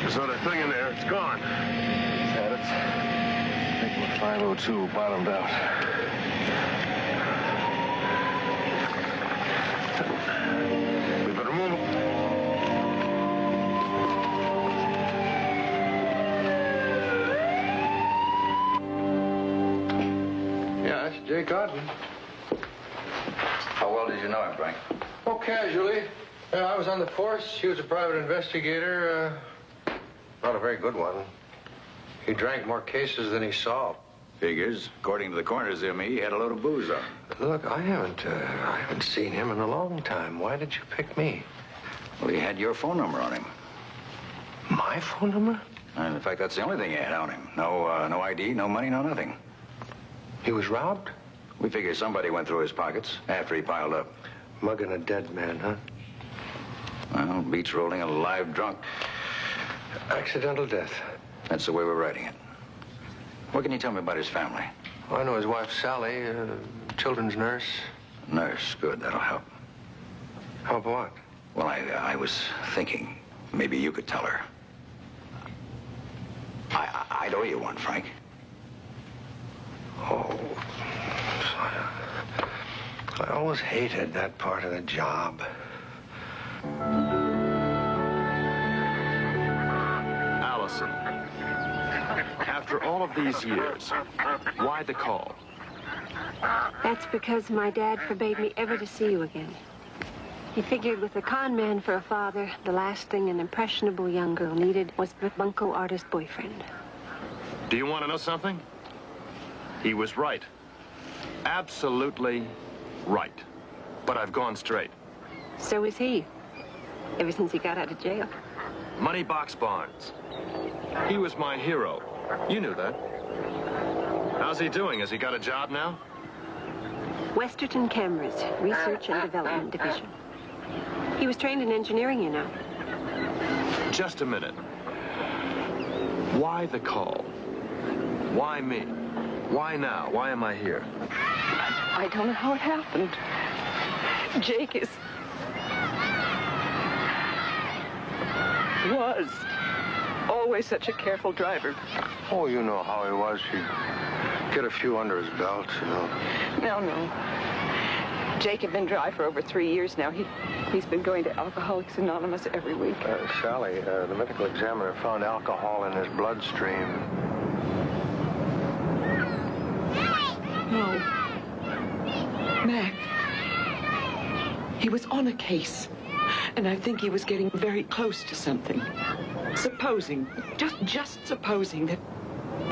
There's another thing in there. It's gone. Had it. I think 502 bottomed out. We better move. Yes, Jake Otten. How well did you know him, Frank? Oh, casually. I was on the force. He was a private investigator. Not a very good one. He drank more cases than he solved. Figures. According to the coroner's ME, he had a load of booze on. Look, I haven't seen him in a long time. Why did you pick me? Well, he had your phone number on him. My phone number? And in fact, that's the only thing he had on him. No ID, no money, no nothing. He was robbed? We figure somebody went through his pockets after he piled up. Mugging a dead man, huh? Well, beats rolling a live drunk. Accidental death. That's the way we're writing it. What can you tell me about his family? Well, I know his wife, Sally, children's nurse. Nurse, good, that'll help. Help what? Well, I was thinking maybe you could tell her. I'd owe you one, Frank. Oh, I always hated that part of the job. Allison, after all of these years, why the call? That's because my dad forbade me ever to see you again. He figured with a con man for a father, the last thing an impressionable young girl needed was the bunco artist boyfriend. Do you want to know something? He was right. Absolutely right. But I've gone straight. So is he, ever since he got out of jail. Moneybox Barnes. He was my hero. You knew that. How's he doing? Has he got a job now? Westerton Cameras, Research and Development Division. He was trained in engineering, you know. Just a minute. Why the call? Why me? Why now? Why am I here? I don't know how it happened. Jake was always such a careful driver. Oh, you know how he was. He'd get a few under his belt, you know. No. Jake had been dry for over 3 years now. He's been going to Alcoholics Anonymous every week. Sally, the medical examiner found alcohol in his bloodstream. No. Mac. He was on a case. And I think he was getting very close to something. Supposing, just supposing that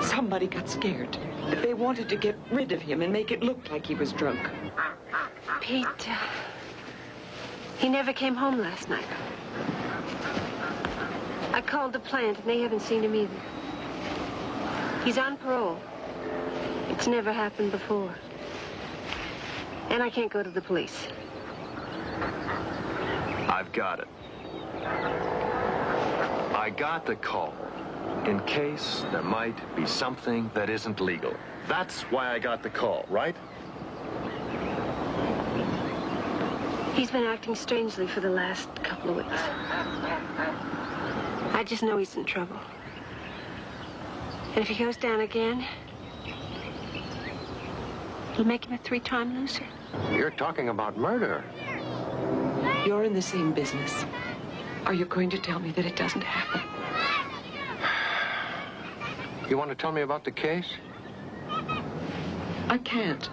somebody got scared. That they wanted to get rid of him and make it look like he was drunk. Pete, he never came home last night. I called the plant and they haven't seen him either. He's on parole. It's never happened before. And I can't go to the police. I've got it. I got the call in case there might be something that isn't legal. That's why I got the call, right? He's been acting strangely for the last couple of weeks. I just know he's in trouble. And if he goes down again, it'll make him a 3-time loser. You're talking about murder. You're in the same business. Are you going to tell me that it doesn't happen? You want to tell me about the case? I can't.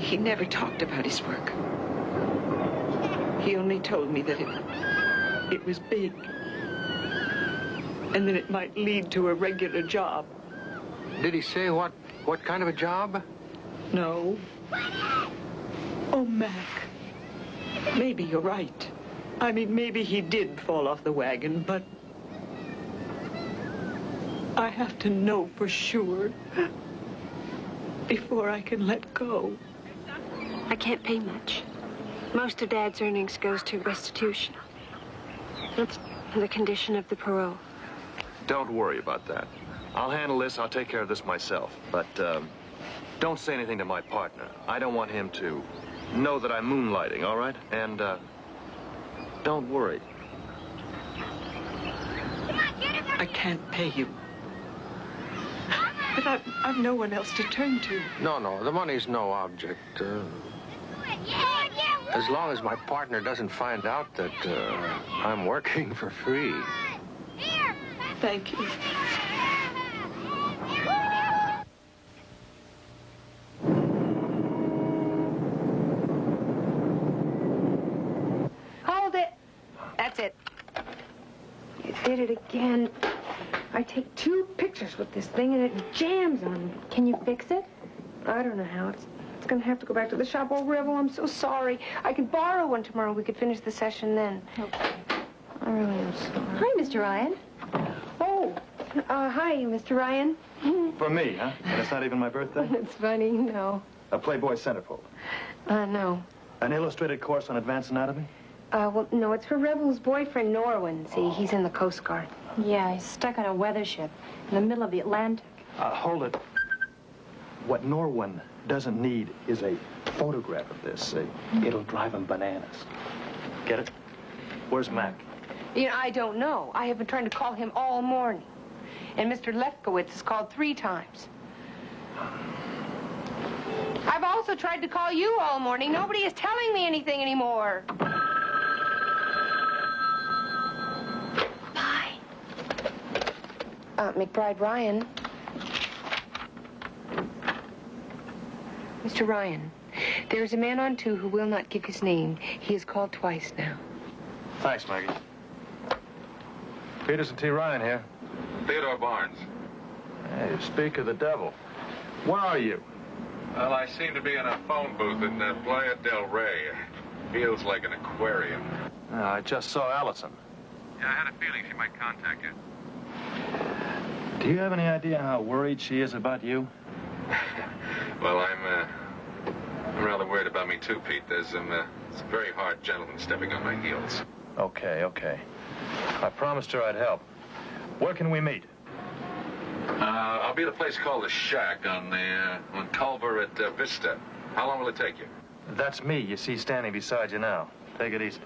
He never talked about his work. He only told me that it was big. And that it might lead to a regular job. Did he say what kind of a job? No. Oh, Mac. Maybe you're right. I mean, maybe he did fall off the wagon, but I have to know for sure before I can let go. I can't pay much. Most of Dad's earnings goes to restitution. That's the condition of the parole. Don't worry about that. I'll handle this. I'll take care of this myself. But don't say anything to my partner. I don't want him to know that I'm moonlighting, all right? And don't worry. I can't pay you. But I've no one else to turn to. No, the money's no object. As long as my partner doesn't find out that I'm working for free. Thank you. Hold it. That's it. You did it again. I take 2 pictures with this thing and it jams on me. Can you fix it? I don't know how. It's going to have to go back to the shop. Oh, Rebel, I'm so sorry. I can borrow one tomorrow. We could finish the session then. Okay. I really am sorry. Hi, Mr. Ryan. Oh, hi, Mr. Ryan. For me, huh? And it's not even my birthday? It's funny, no. A Playboy centerfold. No. An illustrated course on advanced anatomy? Well, no, it's for Rebel's boyfriend, Norwin. See, he's in the Coast Guard. Yeah, he's stuck on a weather ship in the middle of the Atlantic. Hold it. What Norwin doesn't need is a photograph of this, see? It'll drive him bananas. Get it? Where's Mac? You know, I don't know. I have been trying to call him all morning. And Mr. Lefkowitz has called 3 times. I've also tried to call you all morning. Nobody is telling me anything anymore. Bye. McBride Ryan. Mr. Ryan, there is a man on 2 who will not give his name. He has called twice now. Thanks, Maggie. Peterson T. Ryan here. Theodore Barnes. Hey, you speak of the devil. Where are you? Well, I seem to be in a phone booth in Playa del Rey. Feels like an aquarium. I just saw Allison. Yeah, I had a feeling she might contact you. Do you have any idea how worried she is about you? Well, I'm rather worried about me too, Pete. There's some very hard gentlemen stepping on my heels. Okay. I promised her I'd help. Where can we meet? I'll be at a place called the Shack on Culver at Vista. How long will it take you? That's me, you see, standing beside you now. Take it easy.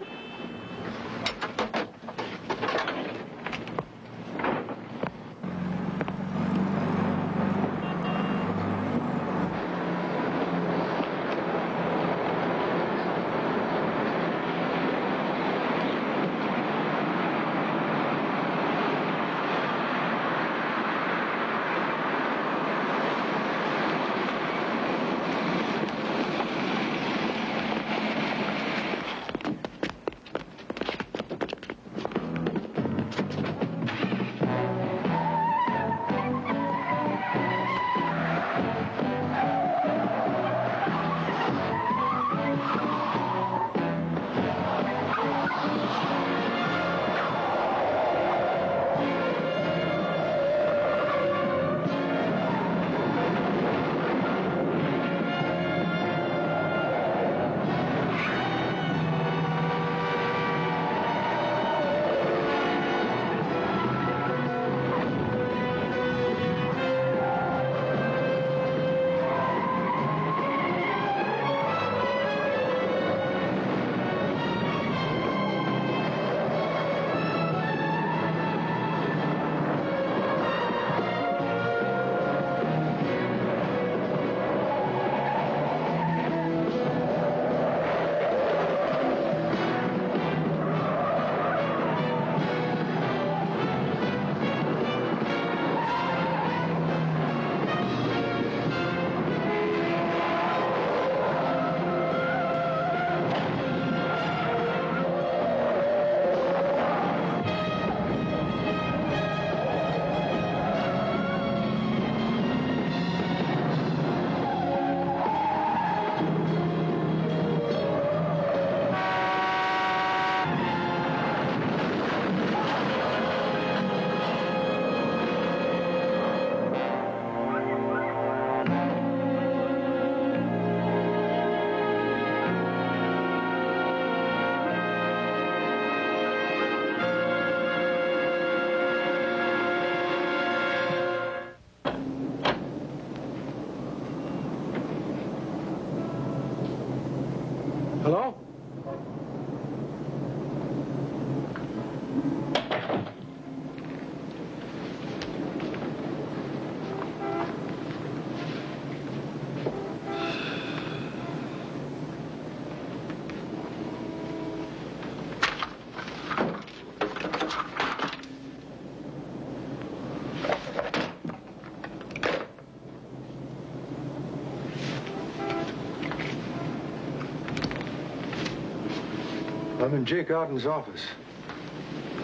I'm in Jake Alden's office.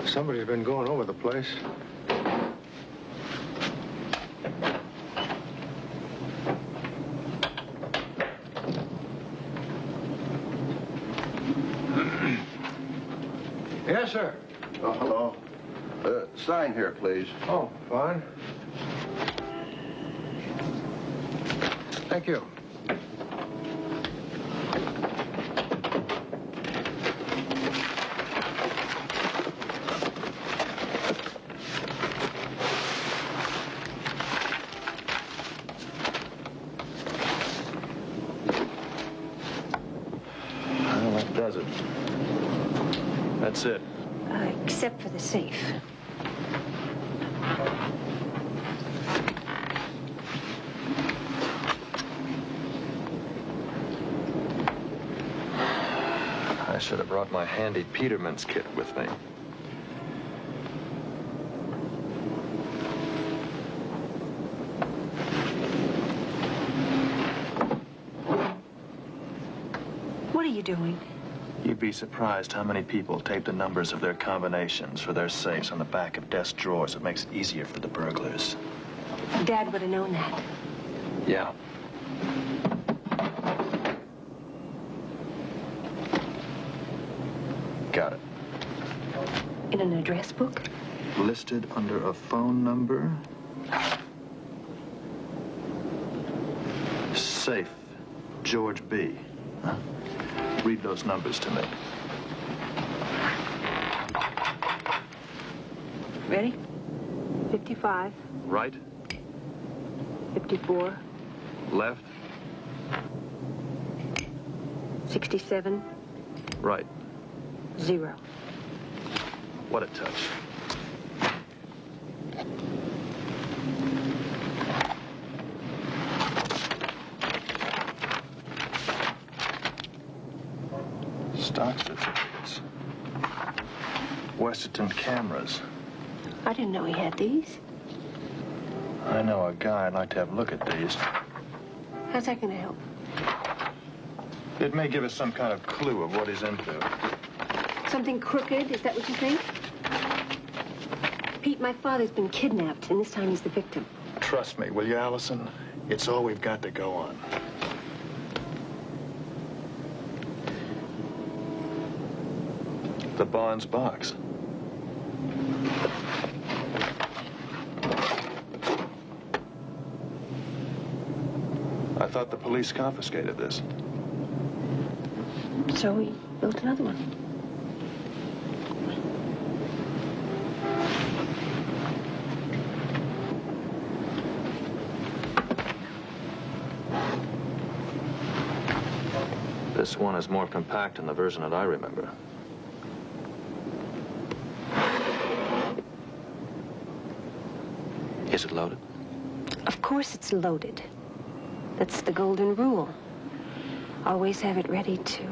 Somebody's been going over the place. Yes, sir. Oh, hello. Sign here, please. Oh, fine. Thank you. Well, that does it. That's it. Except for the safe. I should have brought my handy Peterman's kit with me. What are you doing? You'd be surprised how many people tape the numbers of their combinations for their safes on the back of desk drawers. It makes it easier for the burglars. Dad would have known that. Yeah. Got it. In an address book? Listed under a phone number. Safe, George B. Huh? Read those numbers to me. Ready? 55. Right, 54. left, 67. right. 0. What a touch. Stock certificates. Westerton cameras. I didn't know he had these. I know a guy. I'd like to have a look at these. How's that going to help? It may give us some kind of clue of what he's into. Something crooked? Is that what you think? Pete, my father's been kidnapped, and this time he's the victim. Trust me, will you, Allison? It's all we've got to go on. The Bonds box. I thought the police confiscated this. So we built another one. This one is more compact than the version that I remember. Is it loaded? Of course it's loaded. That's the golden rule. Always have it ready to...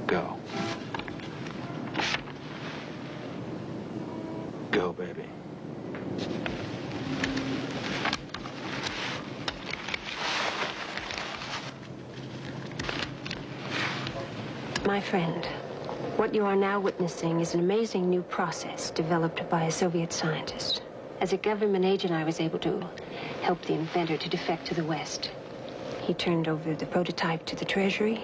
Go. Go, baby. My friend, what you are now witnessing is an amazing new process developed by a Soviet scientist. As a government agent, I was able to help the inventor to defect to the West. He turned over the prototype to the Treasury,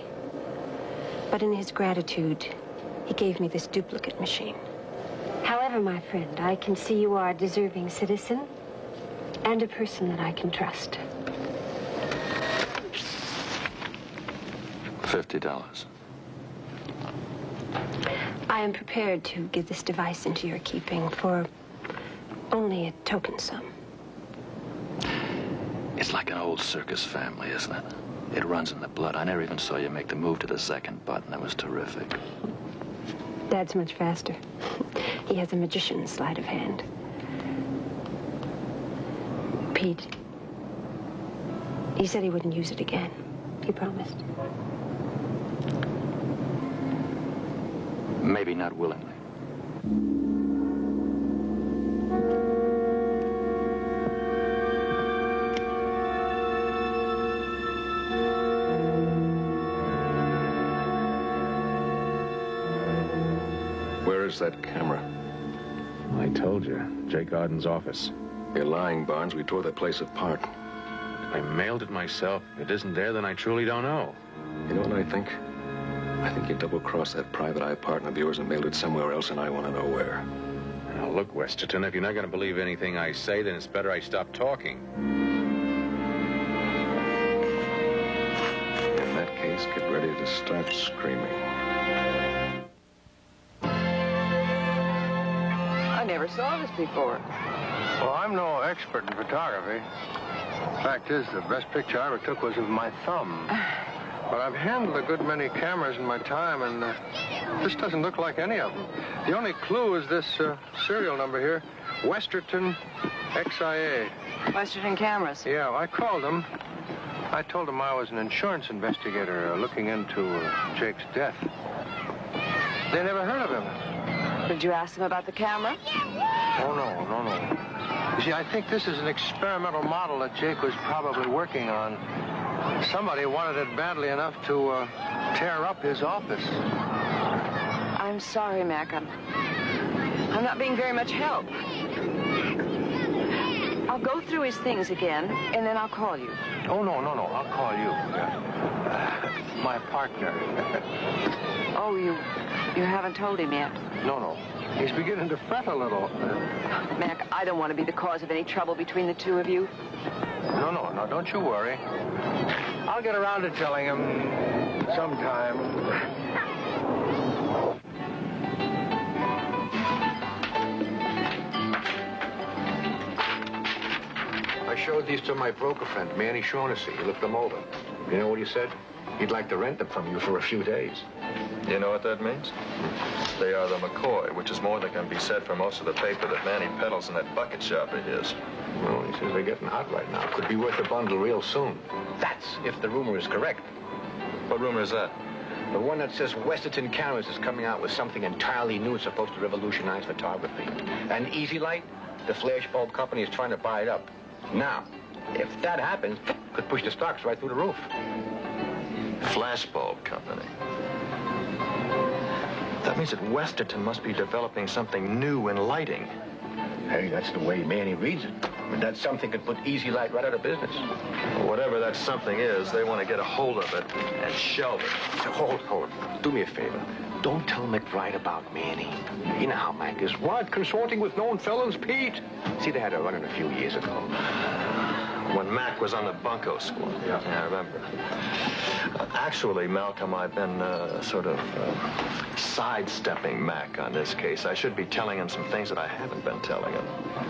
but in his gratitude, he gave me this duplicate machine. However, my friend, I can see you are a deserving citizen and a person that I can trust. $50. I am prepared to give this device into your keeping for only a token sum. It's like an old circus family, isn't it? It runs in the blood. I never even saw you make the move to the second button. That was terrific. Dad's much faster. He has a magician's sleight of hand. Pete, he said he wouldn't use it again. He promised. Maybe not willingly. Where's that camera? I told you, Jake Arden's office. You're lying, Barnes. We tore that place apart. I mailed it myself. If it isn't there, then I truly don't know. You know what I think? I think you double-crossed that private eye partner of yours and mailed it somewhere else, and I want to know where. Now, look, Westerton, if you're not going to believe anything I say, then it's better I stop talking. In that case, get ready to start screaming. I never saw this before. Well, I'm no expert in photography. Fact is, the best picture I ever took was of my thumb. But I've handled a good many cameras in my time, and this doesn't look like any of them. The only clue is this serial number here, Westerton XIA. Westerton Cameras. Yeah, I called them. I told them I was an insurance investigator looking into Jake's death. They never heard of him. Did you ask them about the camera? Oh, no. You see, I think this is an experimental model that Jake was probably working on. Somebody wanted it badly enough to tear up his office. I'm sorry, Mac. I'm not being very much help. I'll go through his things again, and then I'll call you. Oh, no. I'll call you. My partner. Oh, you haven't told him yet? No. He's beginning to fret a little. Mac, I don't want to be the cause of any trouble between the two of you. No, don't you worry. I'll get around to telling him sometime. I showed these to my broker friend, Manny Shaughnessy. He looked them over. You know what he said? He'd like to rent them from you for a few days. You know what that means? They are the McCoy, which is more than can be said for most of the paper that Manny peddles in that bucket shop of his. Well, he says they're getting hot right now. Could be worth a bundle real soon. That's if the rumor is correct. What rumor is that? The one that says Westerton Cameras is coming out with something entirely new. It's supposed to revolutionize photography. And Easy Light, the flash bulb company, is trying to buy it up. Now, if that happens, could push the stocks right through the roof. Flashbulb company. That means that Westerton must be developing something new in lighting. Hey, that's the way Manny reads it. But that something could put Easy Light right out of business. Well, whatever that something is, they want to get a hold of it and shelve it. So hold. Do me a favor. Don't tell McBride about Manny. You know how Mac is. What? Consorting with known felons, Pete? See, they had a run-in a few years ago. When Mac was on the bunco squad. Yeah, I remember. Actually, Malcolm, I've been sort of sidestepping Mac on this case. I should be telling him some things that I haven't been telling him.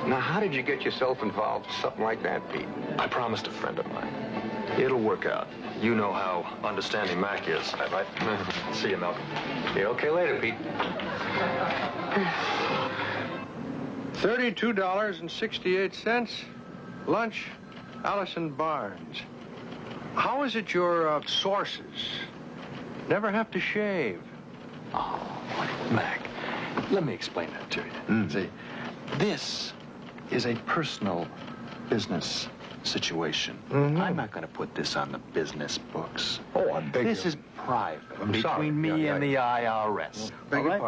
Now, how did you get yourself involved in something like that, Pete? I promised a friend of mine. It'll work out. You know how understanding Mac is, right? See you, Malcolm. Yeah, okay, later, Pete. $32.68. Lunch, Allison Barnes. How is it your sources never have to shave? Oh, Mac, let me explain that to you. See, this is a personal business situation. I'm not going to put this on the business books. Oh, I beg This you. is private between sorry. me Yeah, and the IRS. Beg all your right?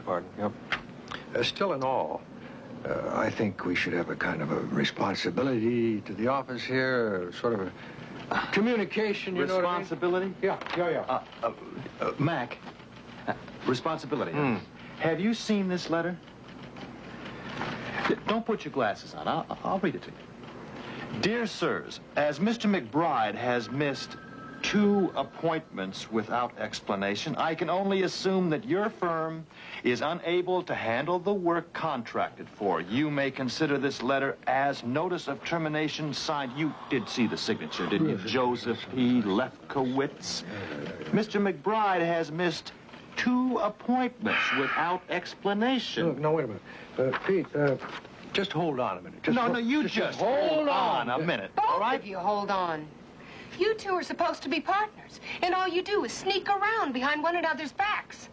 pardon, Yep. Still in all, I think we should have a kind of a responsibility to the office here, sort of a communication, you know what I mean? Responsibility? Yeah. Mac, responsibility. Have you seen this letter? Don't put your glasses on. I'll read it to you. Dear sirs, as Mr. McBride has missed 2 appointments without explanation, I can only assume that your firm is unable to handle the work contracted for. You may consider this letter as notice of termination signed. You did see the signature, didn't you? Joseph P. Lefkowitz. Mr. McBride has missed 2 appointments without explanation. No, wait a minute. Pete, just hold on a minute. You just hold on a minute, all right? Both of you hold on. You two are supposed to be partners, and all you do is sneak around behind one another's backs.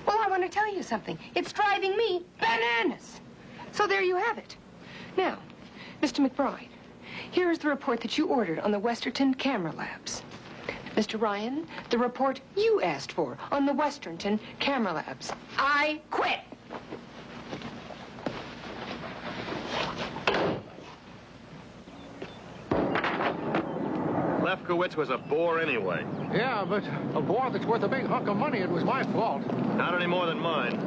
Well, I want to tell you something. It's driving me bananas. So there you have it. Now, Mr. McBride, here is the report that you ordered on the Westerton Camera Labs. Mr. Ryan, the report you asked for on the Westernton camera labs. I quit. Lefkowitz was a bore anyway. Yeah, but a bore that's worth a big hunk of money, it was my fault. Not any more than mine.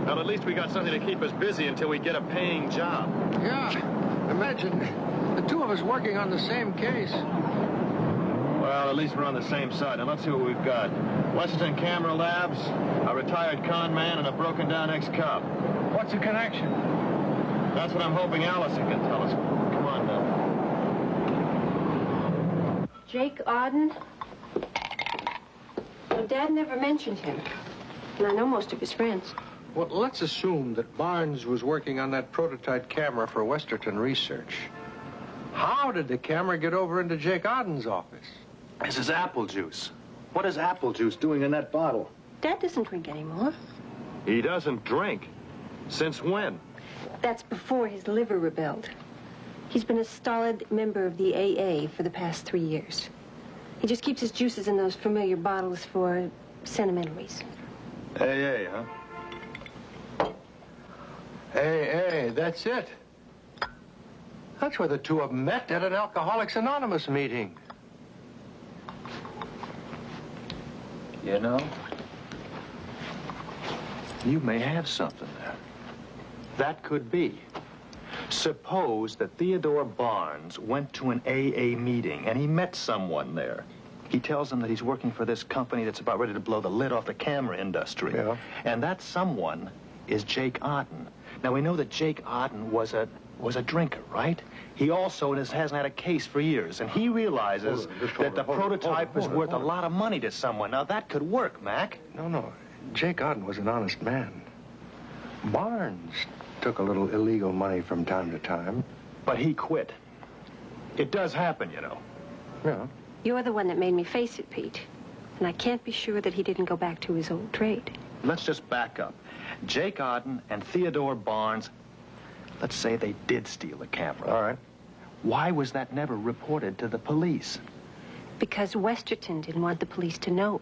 Well, at least we got something to keep us busy until we get a paying job. Yeah, imagine the two of us working on the same case. Well, at least we're on the same side. Now, let's see what we've got. Western Camera Labs, a retired con man, and a broken-down ex-cop. What's the connection? That's what I'm hoping Allison can tell us. Come on, now. Jake Auden? Well, Dad never mentioned him. And I know most of his friends. Well, let's assume that Barnes was working on that prototype camera for Westerton Research. How did the camera get over into Jake Auden's office? This is apple juice. What is apple juice doing in that bottle? Dad doesn't drink anymore. He doesn't drink. Since when? That's before his liver rebelled. He's been a stolid member of the AA for the past 3 years. He just keeps his juices in those familiar bottles for sentimental reasons. AA, huh? Hey, that's it. That's where the two of them met, at an Alcoholics Anonymous meeting. You know, you may have something there. That could be. Suppose that Theodore Barnes went to an AA meeting and he met someone there. He tells them that he's working for this company that's about ready to blow the lid off the camera industry. Yeah. And that someone is Jake Auden. Now, we know that Jake Auden was a drinker, right? He also hasn't had a case for years, and he realizes that the prototype is worth a lot of money to someone. Now, that could work, Mac. No. Jake Auden was an honest man. Barnes took a little illegal money from time to time. But he quit. It does happen, you know. Yeah. You're the one that made me face it, Pete. And I can't be sure that he didn't go back to his old trade. Let's just back up. Jake Auden and Theodore Barnes, let's say they did steal a camera. All right. Why was that never reported to the police? Because Westerton didn't want the police to know.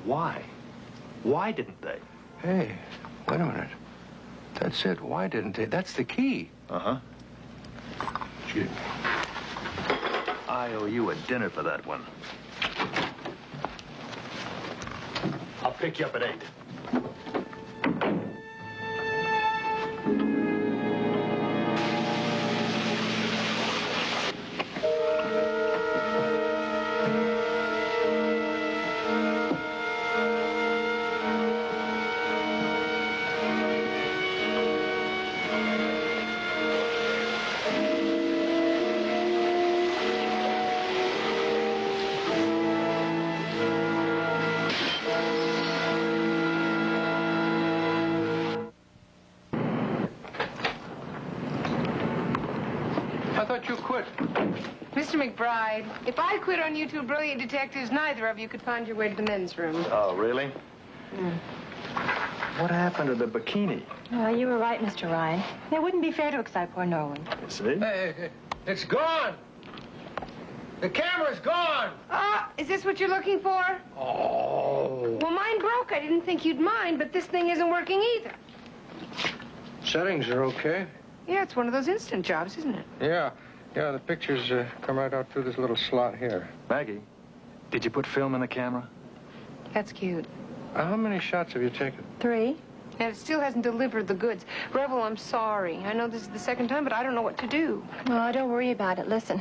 Why? Why didn't they? Hey, wait a minute. That's it. Why didn't they? That's the key. Uh-huh. Excuse me. I owe you a dinner for that one. I'll pick you up at 8. I thought you quit. Mr. McBride, if I quit on you two brilliant detectives, neither of you could find your way to the men's room. Oh, really? What happened to the bikini? Well, you were right, Mr. Ryan. It wouldn't be fair to excite poor Nolan. You see? Hey, it's gone. The camera's gone. Is this what you're looking for? Oh. Well, mine broke. I didn't think you'd mind, but this thing isn't working either. Settings are okay. Yeah, it's one of those instant jobs, isn't it? Yeah, the pictures come right out through this little slot here. Maggie, did you put film in the camera? That's cute. How many shots have you taken? 3. And it still hasn't delivered the goods. Revel, I'm sorry. I know this is the second time, but I don't know what to do. Oh, don't worry about it. Listen,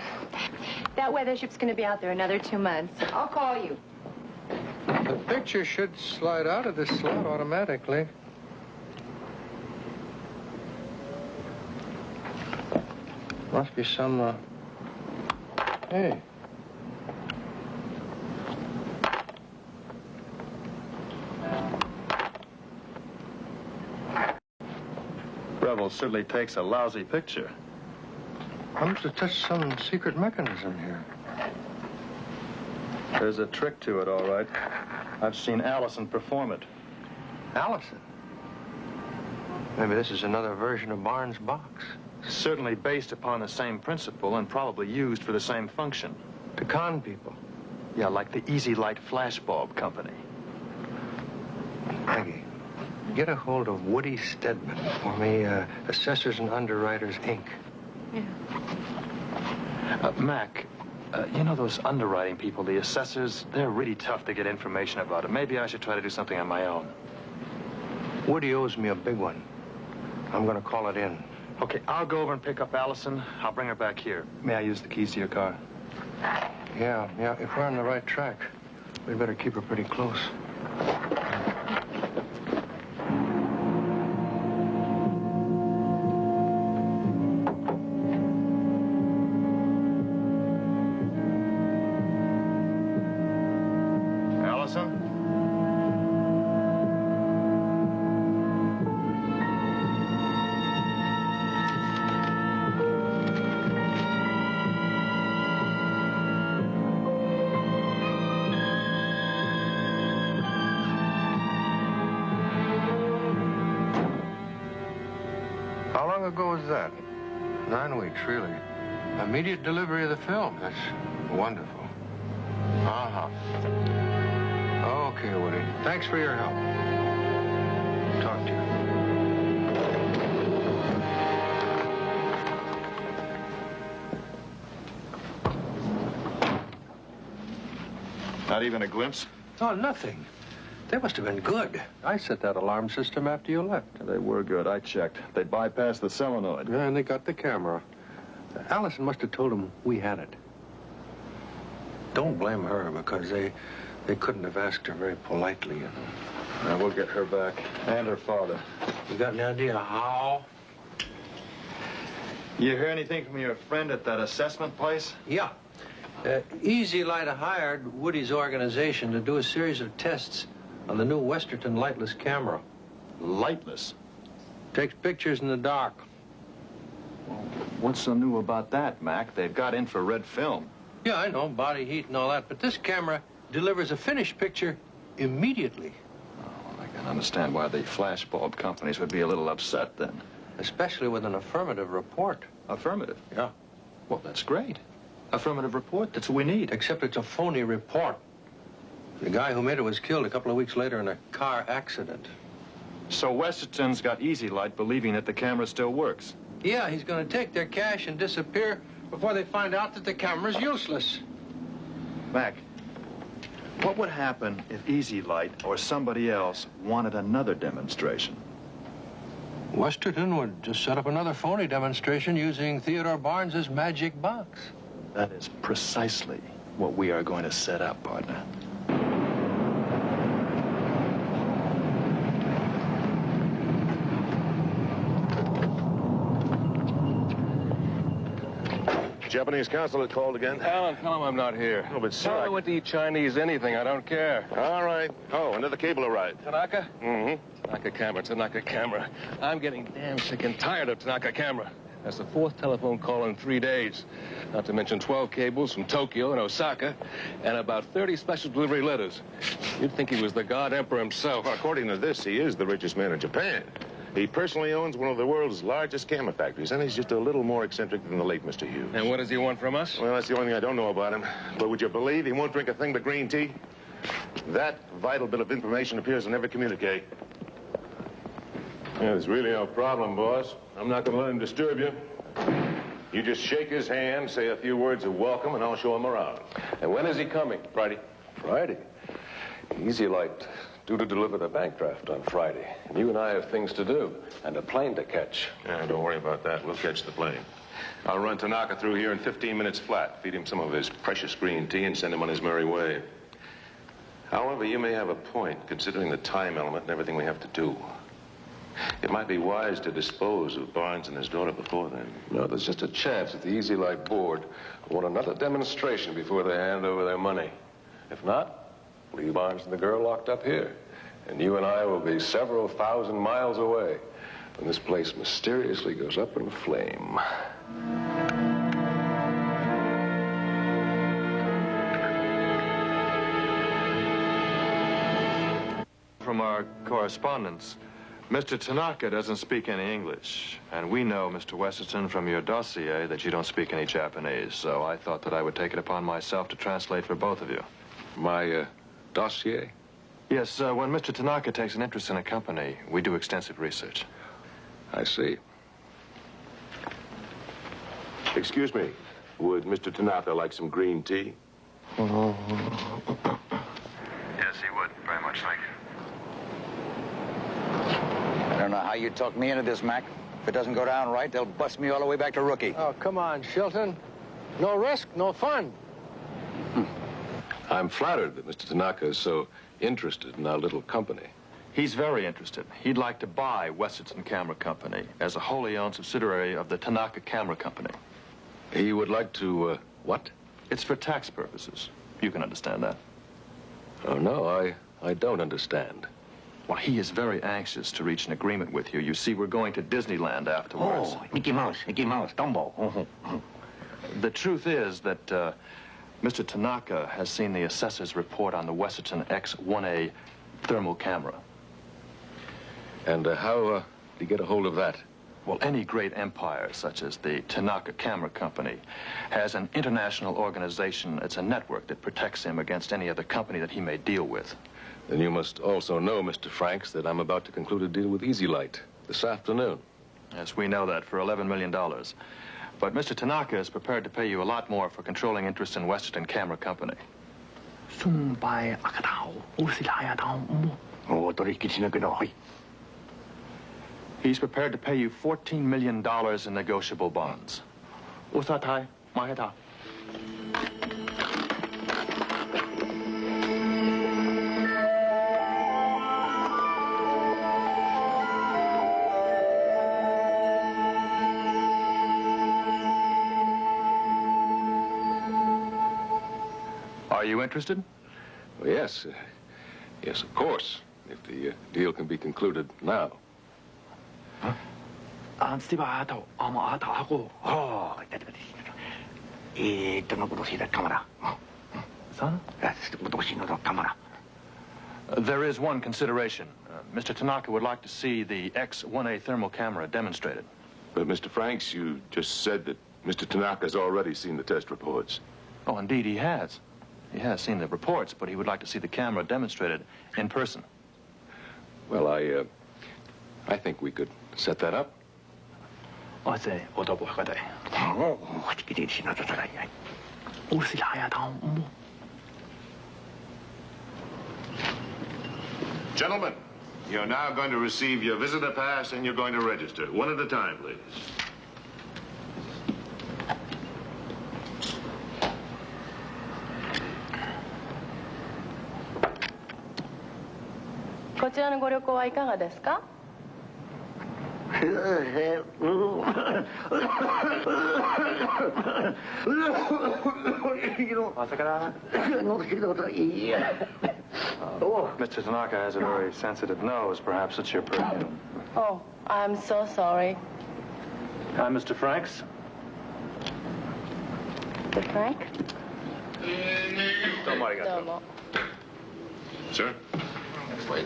that weather ship's going to be out there another 2 months. I'll call you. The picture should slide out of this slot automatically. Must be some, Hey. Revel certainly takes a lousy picture. I must have touched some secret mechanism here. There's a trick to it, all right. I've seen Allison perform it. Allison? Maybe this is another version of Barnes' box. Certainly based upon the same principle and probably used for the same function. To con people. Yeah, like the Easy Light Flashbulb Company. Maggie, get a hold of Woody Stedman for me, Assessors and Underwriters, Inc. Yeah. Mac, you know those underwriting people, the assessors, they're really tough to get information about it. Maybe I should try to do something on my own. Woody owes me a big one. I'm going to call it in. Okay, I'll go over and pick up Allison. I'll bring her back here. May I use the keys to your car? Yeah, if we're on the right track, we'd better keep her pretty close. Allison? How long ago was that? 9 weeks, really. Immediate delivery of the film. That's wonderful. Uh-huh. Okay, Woody. Thanks for your help. Talk to you. Not even a glimpse? Oh, nothing. They must have been good. I set that alarm system after you left. They were good. I checked. They bypassed the solenoid. Yeah, and they got the camera. Allison must have told them we had it. Don't blame her, because they couldn't have asked her very politely. Now, we'll get her back. And her father. You got any idea how? You hear anything from your friend at that assessment place? Yeah. Easy Light hired Woody's organization to do a series of tests on the new Westerton lightless camera. Lightless? Takes pictures in the dark. Well, what's so new about that, Mac? They've got infrared film. Yeah, I know, body heat and all that, but this camera delivers a finished picture immediately. Oh, well, I can understand why the flashbulb companies would be a little upset then. Especially with an affirmative report. Affirmative? Yeah. Well, that's great. Affirmative report, that's what we need. Except it's a phony report. The guy who made it was killed a couple of weeks later in a car accident. So Westerton's got Easy Light believing that the camera still works. Yeah, he's going to take their cash and disappear before they find out that the camera's useless. Mac, what would happen if Easy Light or somebody else wanted another demonstration? Westerton would just set up another phony demonstration using Theodore Barnes's magic box. That is precisely what we are going to set up, partner. Japanese consulate called again. Alan, tell him I'm not here. Oh, but sir, Tell him I went to eat Chinese anything. I don't care. All right. Oh, another cable arrived. Tanaka? Mm-hmm. Tanaka camera. I'm getting damn sick and tired of Tanaka camera. That's the 4th telephone call in 3 days. Not to mention 12 cables from Tokyo and Osaka, and about 30 special delivery letters. You'd think he was the God Emperor himself. Well, according to this, he is the richest man in Japan. He personally owns one of the world's largest camera factories, and he's just a little more eccentric than the late Mr. Hughes. And what does he want from us? Well, that's the only thing I don't know about him. But would you believe he won't drink a thing but green tea? That vital bit of information appears in every communique. Yeah, there's really no problem, boss. I'm not going to let him disturb you. You just shake his hand, say a few words of welcome, and I'll show him around. And when is he coming? Friday. Friday. Easy Light, due to deliver the bank draft on Friday. And you and I have things to do, and a plane to catch. Yeah, don't worry about that. We'll catch the plane. I'll run Tanaka through here in 15 minutes flat, feed him some of his precious green tea, and send him on his merry way. However, you may have a point, considering the time element and everything we have to do. It might be wise to dispose of Barnes and his daughter before then. No, there's just a chance that the Easy Light board will want another demonstration before they hand over their money. If not, leave Barnes and the girl locked up here. And you and I will be several thousand miles away when this place mysteriously goes up in flame. From our correspondence, Mr. Tanaka doesn't speak any English, and we know, Mr. Westerton, from your dossier that you don't speak any Japanese, so I thought that I would take it upon myself to translate for both of you. My dossier? Yes, when Mr. Tanaka takes an interest in a company, we do extensive research. I see. Excuse me. Would Mr. Tanaka like some green tea? Yes, he would. Very much like. I don't know how you talk me into this, Mac. If it doesn't go down right, they'll bust me all the way back to rookie. Oh, come on, Shilton. No risk, no fun. I'm flattered that Mr. Tanaka is so interested in our little company. He's very interested. He'd like to buy Westerton Camera Company as a wholly owned subsidiary of the Tanaka Camera Company. He would like to, what? It's for tax purposes. You can understand that. Oh, no, I don't understand. Well, he is very anxious to reach an agreement with you. You see, we're going to Disneyland afterwards. Oh, Mickey Mouse, Dumbo. The truth is that Mr. Tanaka has seen the assessor's report on the Westerton X1A thermal camera. And how did he get a hold of that? Well, any great empire, such as the Tanaka Camera Company, has an international organization. It's a network that protects him against any other company that he may deal with. Then you must also know, Mr. Franks, that I'm about to conclude a deal with Easy Light this afternoon. Yes, we know that, for $11 million. But Mr. Tanaka is prepared to pay you a lot more for controlling interest in Westerton Camera Company. He's prepared to pay you $14 million in negotiable bonds. Are you interested? Well, yes. Yes, of course. If the deal can be concluded now. There is one consideration. Mr. Tanaka would like to see the X1A thermal camera demonstrated. But, Mr. Franks, you just said that Mr. Tanaka's already seen the test reports. Oh, indeed, he has. He has seen the reports, but he would like to see the camera demonstrated in person. Well, I think we could set that up. Gentlemen, you're now going to receive your visitor pass and you're going to register. One at a time, please. Mr. Tanaka has a very sensitive nose. Perhaps it's your perfume. Oh, I'm so sorry. Hi, Mr. Franks. Mr. Frank? Domo. Sir? Wait.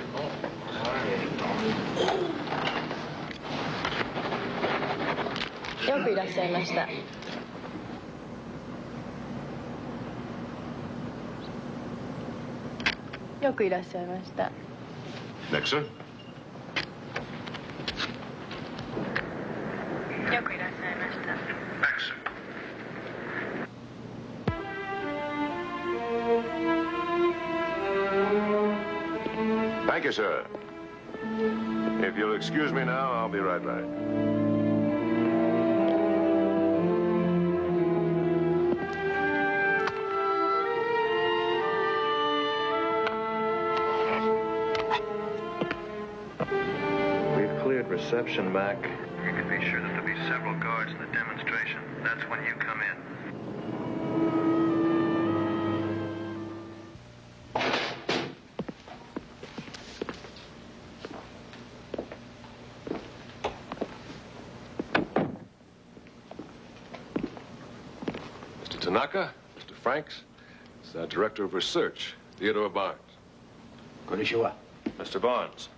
Next, sir. Next, sir. Thank you, sir. If you'll excuse me now, I'll be right back. We've cleared reception, Mac. You can be sure that there'll be several guards in the demonstration. That's when you come in. Mr. Tanaka, Mr. Franks, it's our Director of Research, Theodore Barnes. Konnichiwa. Mr. Barnes,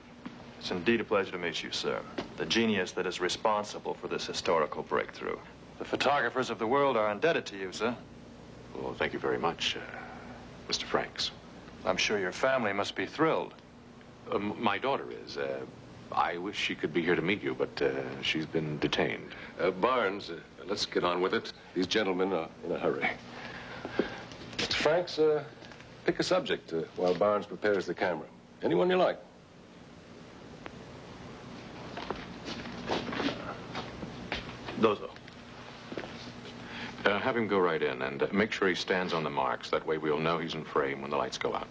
it's indeed a pleasure to meet you, sir. The genius that is responsible for this historical breakthrough. The photographers of the world are indebted to you, sir. Well, thank you very much. Mr. Franks. I'm sure your family must be thrilled. My daughter is. I wish she could be here to meet you, but she's been detained. Barnes, let's get on with it. These gentlemen are in a hurry. Mr. Franks, pick a subject while Barnes prepares the camera. Anyone you like. Dozo. Have him go right in and make sure he stands on the marks. That way we'll know he's in frame when the lights go out.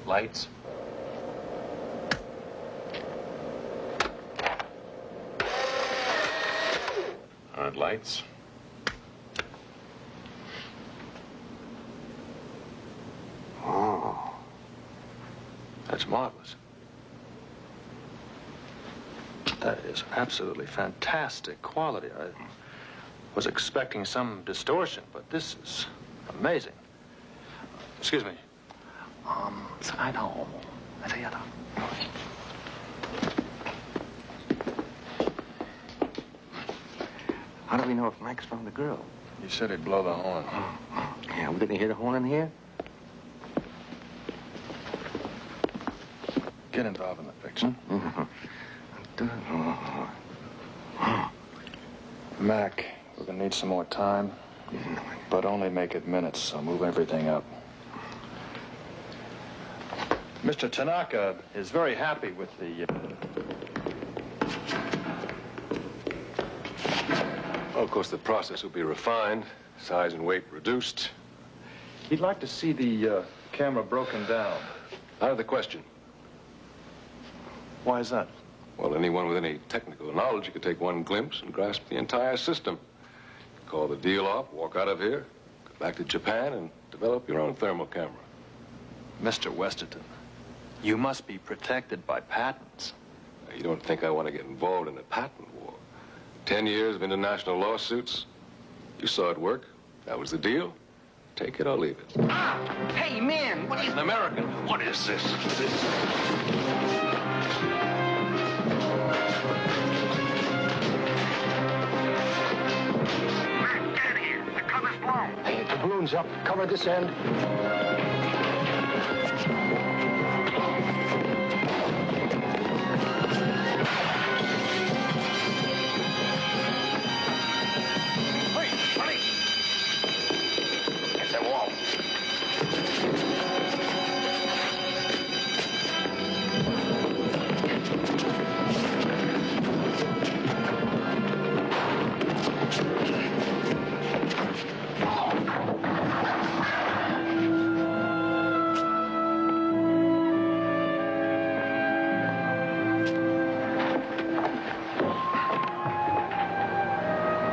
Lights. All right, lights. Oh, that's marvelous. That is absolutely fantastic quality. I was expecting some distortion, but this is amazing. Excuse me. How do we know if Mike's found the girl? You said he'd blow the horn. Yeah, we didn't hear the horn in here? Get involved in the picture. Mac, we're gonna need some more time, but only make it minutes, so move everything up. Mr. Tanaka is very happy with the... Well, of course, the process will be refined, size and weight reduced. He'd like to see the camera broken down. Out of the question. Why is that? Well, anyone with any technical knowledge could take one glimpse and grasp the entire system. Call the deal off, walk out of here, go back to Japan, and develop your own thermal camera. Mr. Westerton, you must be protected by patents. Now, you don't think I want to get involved in a patent war? 10 years of international lawsuits. You saw it work. That was the deal. Take it or leave it. Ah! Hey, man, what is... An American. What is this? Hey, the balloon's up. Cover this end.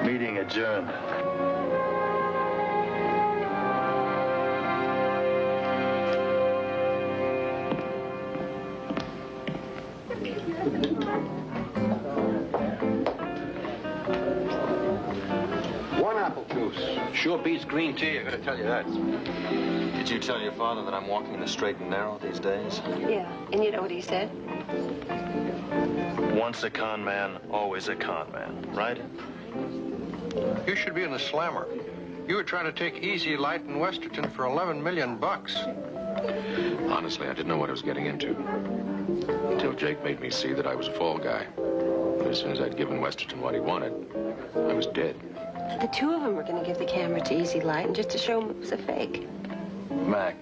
Meeting adjourned. One apple juice. Sure beats green tea, I gotta tell you that. Did you tell your father that I'm walking the straight and narrow these days? Yeah, and you know what he said? Once a con man, always a con man, right? You should be in the slammer. You were trying to take Easy Light in Westerton for $11 million. Honestly, I didn't know what I was getting into. Until Jake made me see that I was a fall guy. As soon as I'd given Westerton what he wanted, I was dead. The two of them were going to give the camera to Easy Light and just to show him it was a fake. Mac,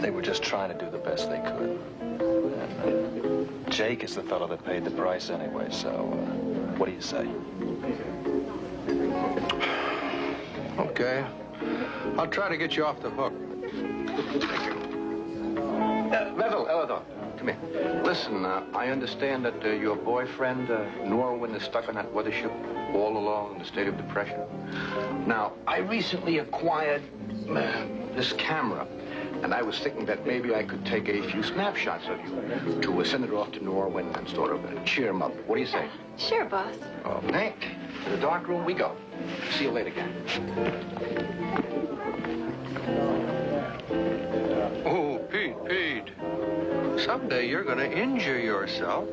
they were just trying to do the best they could. And, Jake is the fellow that paid the price anyway, so what do you say? Okay. I'll try to get you off the hook. Thank you. Neville, Elladon, come here. Listen, I understand that your boyfriend, Norwin, is stuck on that weather ship all along in the state of depression. Now, I recently acquired this camera, And I was thinking that maybe I could take a few snapshots of you to send it off to Norwin and sort of cheer him up. What do you say? Sure, boss. Okay. To the dark room we go. See you later, gang. Oh, Pete. Someday you're going to injure yourself.